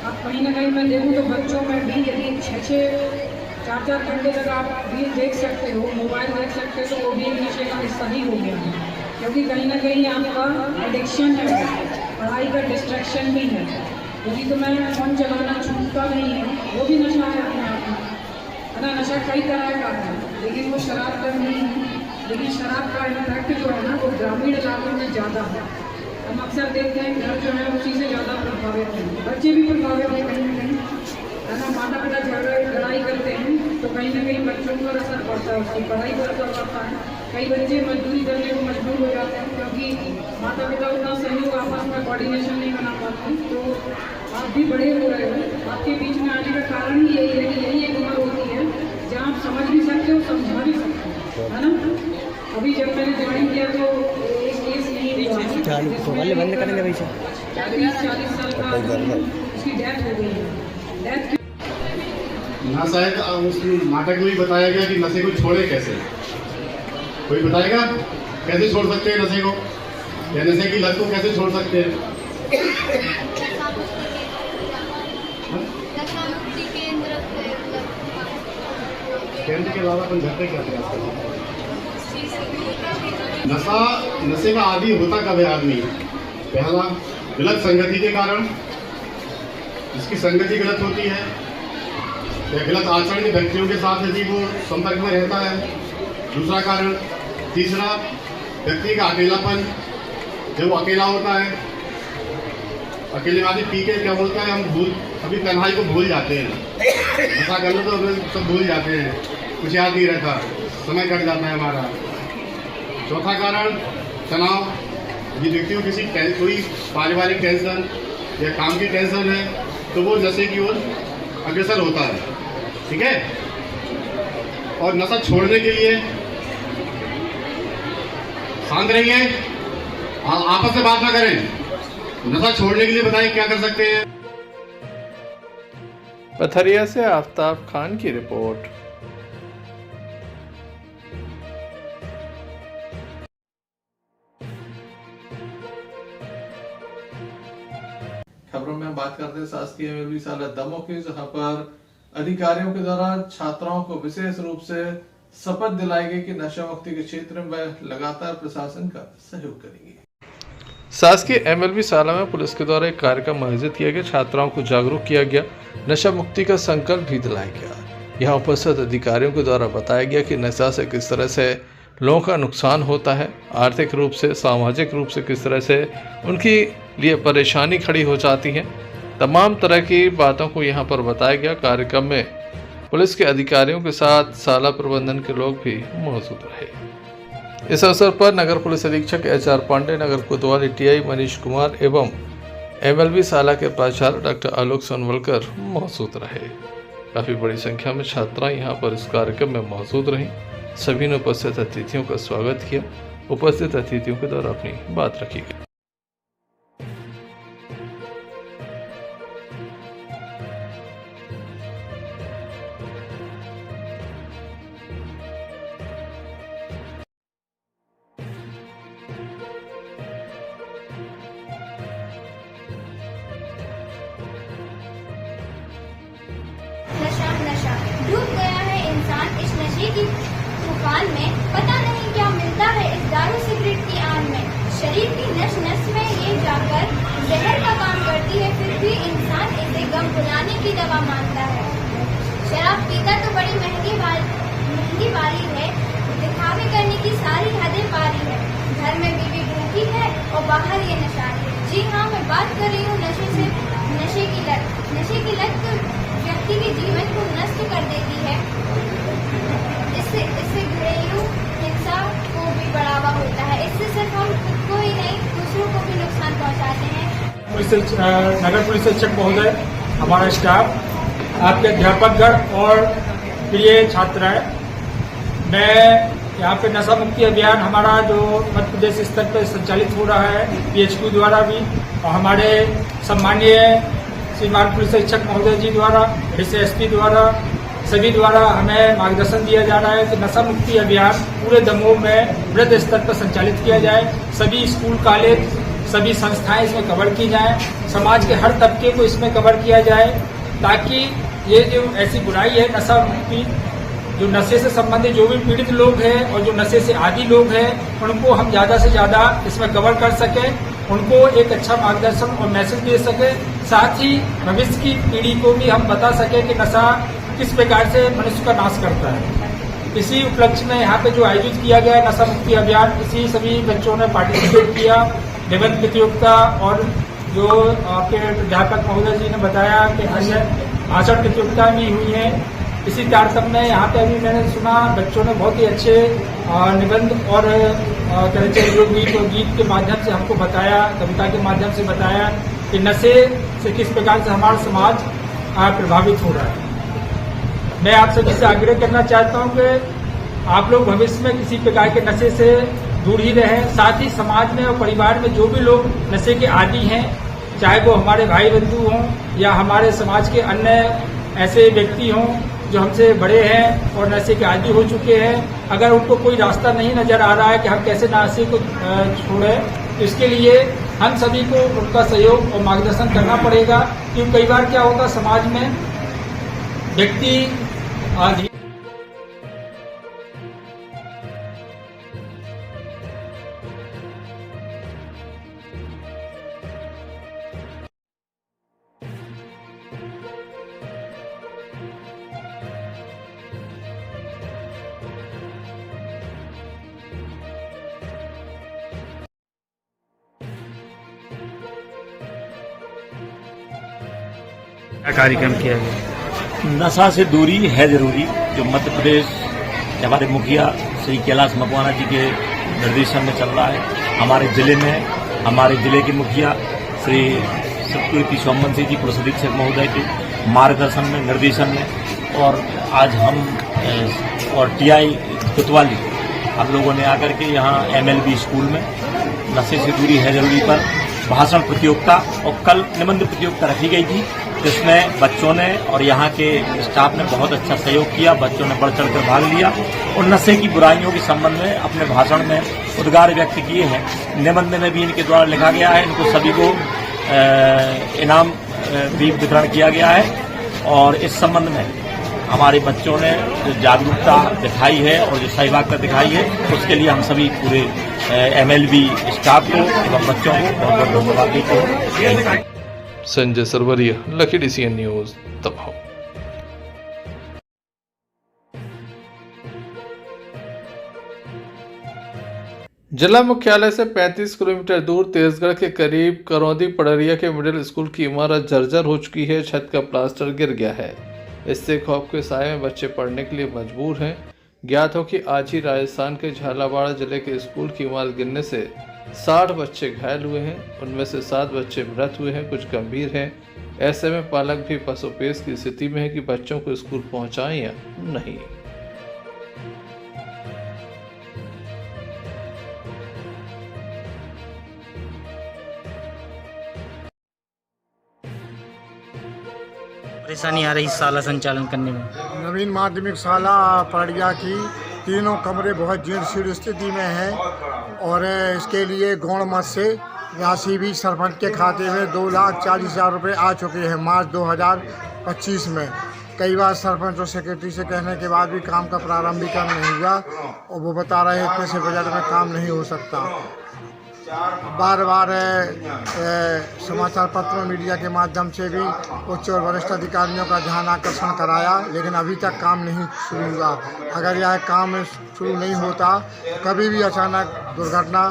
अब कहीं ना कहीं मैं देखूँ तो बच्चों में भी यदि 6-4 घंटे तक आप रील देख सकते हो, मोबाइल देख सकते हो, तो वो भी एक नशे का हिस्सा ही हो गया है, क्योंकि कहीं ना कहीं आपका एडिक्शन है, पढ़ाई का डिस्ट्रैक्शन भी है। यदि तो मैं फ़ोन चलाना छूटता नहीं है, वो भी नशा है अपने आप में, है ना। नशा कई तरह का है, लेकिन वो शराब का नहीं है। लेकिन शराब का इम्पैक्ट जो है ना वो ग्रामीण इलाकों में ज़्यादा है। हम अक्सर देखते हैं घर जो है उसी से ज़्यादा प्रभावित हैं, बच्चे भी प्रभावित हैं कहीं ना कहीं, है ना। माता पिता लड़ाई करते हैं तो कहीं ना कहीं बच्चों पर असर पड़ता है, उसकी पढ़ाई पर असर पड़ता है। कई बच्चे मजदूरी करने को मजबूर हो जाते हैं क्योंकि माता पिता उतना सहयोग आपस में कोऑर्डिनेशन नहीं बना पाते। तो आप भी बड़े हो रहे हो, आपके बीच में आने का कारण ही यही है कि यही एक उम्र होती है जहाँ आप समझ भी सकते हो, समझा भी सकते हो, है ना। अभी जब मैंने ज्वाइन किया तो एक केस नहीं हुआ, 40 साल का उसकी डेथ हो गई है। ना शायद उस नाटक में भी बताया गया कि नशे को छोड़े कैसे, कोई बताएगा कैसे छोड़ सकते हैं नशे को, या नशे की लत को कैसे छोड़ सकते हैं? केंद्र के अलावा अपन घर पे क्या प्रयास करते हैं? नशे का आदी होता कब है आदमी? पहला गलत संगति के कारण, जिसकी संगति गलत होती है या गलत आचरण के व्यक्तियों के साथ यदि वो संपर्क में रहता है। दूसरा कारण, तीसरा व्यक्ति का अकेलापन, जब वो अकेला होता है, अकेले आदमी पी के क्या बोलता है, हम अभी तन्हाई को भूल जाते हैं, ऐसा कर लो तो सब भूल जाते हैं, कुछ याद नहीं रहता, समय कट जाता है हमारा। चौथा कारण तनाव, यदि व्यक्ति को किसी कोई पारिवारिक टेंशन या काम की टेंशन है तो वो नशे की ओर अग्रसर होता है। ठीक है, और नशा छोड़ने के लिए शांत रहिए, आपस में बात ना करें। नशा छोड़ने के लिए बताइए क्या कर सकते हैं। पथरिया से आफ्ताब खान की रिपोर्ट। खबरों में हम बात करते हैं शासकीय एमएलबी शाला दमोह की, जहां पर अधिकारियों के द्वारा छात्राओं को विशेष रूप से शपथ दिलाई गई कि नशा मुक्ति के क्षेत्र में वह लगातार प्रशासन का सहयोग करेंगे। शासकीय एमएलबी शाला में पुलिस के द्वारा एक कार्यक्रम आयोजित किया गया, छात्राओं को जागरूक किया गया, नशा मुक्ति का संकल्प भी दिलाया गया। यहाँ उपस्थित अधिकारियों के द्वारा बताया गया कि नशा से किस तरह से लोगों का नुकसान होता है, आर्थिक रूप से, सामाजिक रूप से किस तरह से उनकी लिए परेशानी खड़ी हो जाती है। तमाम तरह की बातों को यहाँ पर बताया गया। कार्यक्रम में पुलिस के अधिकारियों के साथ शाला प्रबंधन के लोग भी मौजूद रहे। इस अवसर पर नगर पुलिस अधीक्षक HR पांडे, नगर कोतवाली TI मनीष कुमार एवं एमएलबी शाला के प्राचार्य डॉक्टर आलोक सोनवलकर मौजूद रहे। काफी बड़ी संख्या में छात्राएं यहाँ पर इस कार्यक्रम में मौजूद रहीं। सभी ने उपस्थित अतिथियों का स्वागत किया। उपस्थित अतिथियों के द्वारा अपनी बात रखी गई। नशा नशा डूब गया है इंसान इस नशे की तूफान में, पता नहीं क्या मिलता है इस दारू सिगरेट की आन में। शरीर की नस नस में ये जाकर जहर का काम करती है, फिर भी इंसान इसे गम भुलाने की दवा मानता है। शराब पीता तो बड़ी महंगी वाली है, दिखावे करने की सारी हदें पारी है। घर में बीवी भूखी है और बाहर ये नशा है। जी हाँ, मैं बात कर रही हूँ नशे की लत। नशे की लत तो व्यक्ति के जीवन को नष्ट कर देती है। इससे घरेलू हिंसा को भी बढ़ावा होता है। इससे सिर्फ हम खुद को ही नहीं, दूसरों को भी नुकसान पहुंचाते हैं। नगर पुलिस अधीक्षक महोदय, हमारा स्टाफ, आपके अध्यापकगण और प्रिय छात्राएं, मैं यहाँ पे नशा मुक्ति अभियान हमारा जो मध्य प्रदेश स्तर पर संचालित हो रहा है PHQ द्वारा भी, और हमारे सम्मानीय श्रीमान पुलिस अधीक्षक महोदय जी द्वारा, SP द्वारा, सभी द्वारा हमें मार्गदर्शन दिया जा रहा है कि नशा मुक्ति अभियान पूरे दमोह में वृहद स्तर पर संचालित किया जाए। सभी स्कूल, कॉलेज, सभी संस्थाएं इसमें कवर की जाएं। समाज के हर तबके को इसमें कवर किया जाए, ताकि ये जो ऐसी बुराई है नशा मुक्ति, जो नशे से संबंधित जो भी पीड़ित लोग हैं और जो नशे से आदी लोग हैं, उनको हम ज़्यादा से ज़्यादा इसमें कवर कर सकें, उनको एक अच्छा मार्गदर्शन और मैसेज दे सके। साथ ही भविष्य की पीढ़ी को भी हम बता सकें कि नशा किस प्रकार से मनुष्य का नाश करता है। इसी उपलक्ष्य में यहाँ पे जो आयोजित किया गया नशा मुक्ति अभियान, इसी सभी बच्चों ने पार्टिसिपेट किया। निबंध प्रतियोगिता और जो आपके अध्यापक महोदय जी ने बताया कि अन्य भाषण प्रतियोगिता भी हुई है। इसी तारतम्य में यहाँ पे अभी मैंने सुना बच्चों ने बहुत ही अच्छे निबंध और गीत और गीत के माध्यम से हमको बताया, कविता के माध्यम से बताया कि नशे से किस प्रकार से हमारा समाज प्रभावित हो रहा है। मैं आप सभी से आग्रह करना चाहता हूँ कि आप लोग भविष्य में किसी प्रकार के नशे से दूर ही रहें। साथ ही समाज में और परिवार में जो भी लोग नशे के आदी हैं, चाहे वो हमारे भाई बंधु हों या हमारे समाज के अन्य ऐसे व्यक्ति हों जो हमसे बड़े हैं और नशे के आदी हो चुके हैं, अगर उनको कोई रास्ता नहीं नजर आ रहा है कि हम कैसे नशे को छोड़ें, तो इसके लिए हम सभी को उनका सहयोग और मार्गदर्शन करना पड़ेगा। क्योंकि कई बार क्या होता समाज में व्यक्ति क्या कार्यक्रम किया गया? नशा से दूरी है जरूरी, जो मध्य प्रदेश हमारे मुखिया श्री कैलाश मकवाना जी के निर्देशन में चल रहा है। हमारे जिले के मुखिया श्री सतकीर्ति सोमवंशी जी पुलिस अधीक्षक महोदय के मार्गदर्शन में, निर्देशन में, और आज हम और टीआई कोतवाली हम लोगों ने आकर के यहाँ MLB स्कूल में नशे से दूरी है जरूरी पर भाषण प्रतियोगिता और कल निबंध प्रतियोगिता रखी गई थी, जिसमें बच्चों ने और यहाँ के स्टाफ ने बहुत अच्छा सहयोग किया। बच्चों ने बढ़ चढ़ कर भाग लिया और नशे की बुराइयों के संबंध में अपने भाषण में उद्गार व्यक्त किए हैं। निबंध में भी इनके द्वारा लिखा गया है। इनको सभी को इनाम भी वितरण किया गया है और इस संबंध में हमारे बच्चों ने जो जागरूकता दिखाई है और जो सहभागिता दिखाई है, उसके लिए हम सभी पूरे MLB स्टाफ को एवं बच्चों को बहुत बहुत धन्यवाद देते हैं। Sanjay Sarwaria, lucky DCN news, दबाव। जिला मुख्यालय से 35 किलोमीटर दूर तेजगढ़ के करीब करौंदी पड़रिया के मिडिल स्कूल की इमारत जर्जर हो चुकी है। छत का प्लास्टर गिर गया है। इससे खौफ के साए में बच्चे पढ़ने के लिए मजबूर हैं। ज्ञात हो कि आज ही राजस्थान के झालावाड़ जिले के स्कूल की इमारत गिरने से 60 बच्चे घायल हुए हैं। उनमें से 7 बच्चे मृत हुए हैं, कुछ गंभीर हैं। ऐसे में पालक भी पसोपेश की स्थिति में है कि बच्चों को स्कूल पहुंचाएं या नहीं। परेशानी आ रही शाला संचालन करने में। नवीन माध्यमिक शाला पड़िया की तीनों कमरे बहुत जीर्ण शीर्ण स्थिति में हैं और इसके लिए गौण मत से राशि भी सरपंच के खाते में 2,40,000 रुपये आ चुके हैं मार्च 2025 में। कई बार सरपंच और सेक्रेटरी से कहने के बाद भी काम का प्रारंभिकरण नहीं हुआ और वो बता रहे हैं इतने से बजट में काम नहीं हो सकता। बार बार समाचार पत्रों मीडिया के माध्यम से भी उच्च और वरिष्ठ अधिकारियों का ध्यान आकर्षण कराया, लेकिन अभी तक काम नहीं शुरू हुआ। अगर यह काम शुरू नहीं होता तो कभी भी अचानक दुर्घटना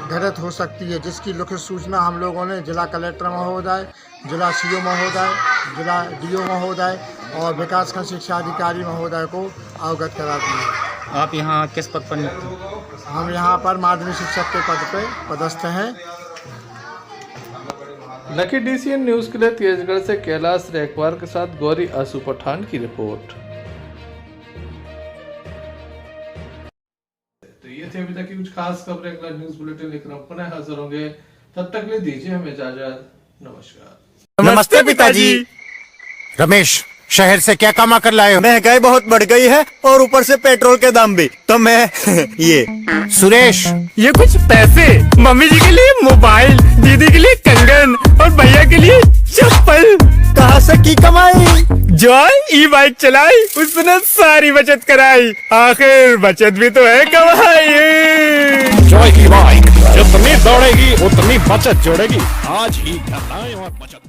घटित हो सकती है, जिसकी लिखित सूचना हम लोगों ने जिला कलेक्टर महोदय, जिला CO महोदय, जिला DO महोदय और विकासखंड शिक्षा अधिकारी महोदय को अवगत करा दी। आप यहाँ किस पद पर नियुक्त हैं? हम यहाँ पर माध्यमिक शिक्षक के पद पे पदस्थ हैं। लकी DCN न्यूज के लिए तेजगढ़ से कैलाश रेखवार के साथ गौरी आसू पठान की रिपोर्ट। तो ये थे अभी तक की कुछ खास खबरें। अगला न्यूज बुलेटिन लेकर हम पुनः हाजिर होंगे। तब तक ले दीजिए हमें इजाजत। नमस्कार। नमस्ते पिताजी। रमेश, शहर से क्या कमा कर लाए हो? महंगाई बहुत बढ़ गई है और ऊपर से पेट्रोल के दाम भी, तो मैं ये। सुरेश, ये कुछ पैसे मम्मी जी के लिए मोबाइल, दीदी के लिए कंगन और भैया के लिए चप्पल। कहाँ से की कमाई? जॉय ई-बाइक चलाई, उसने सारी बचत कराई, आखिर बचत भी तो है कमाई। जॉय ई-बाइक जितनी दौड़ेगी उतनी बचत जोड़ेगी। आज ही और बचत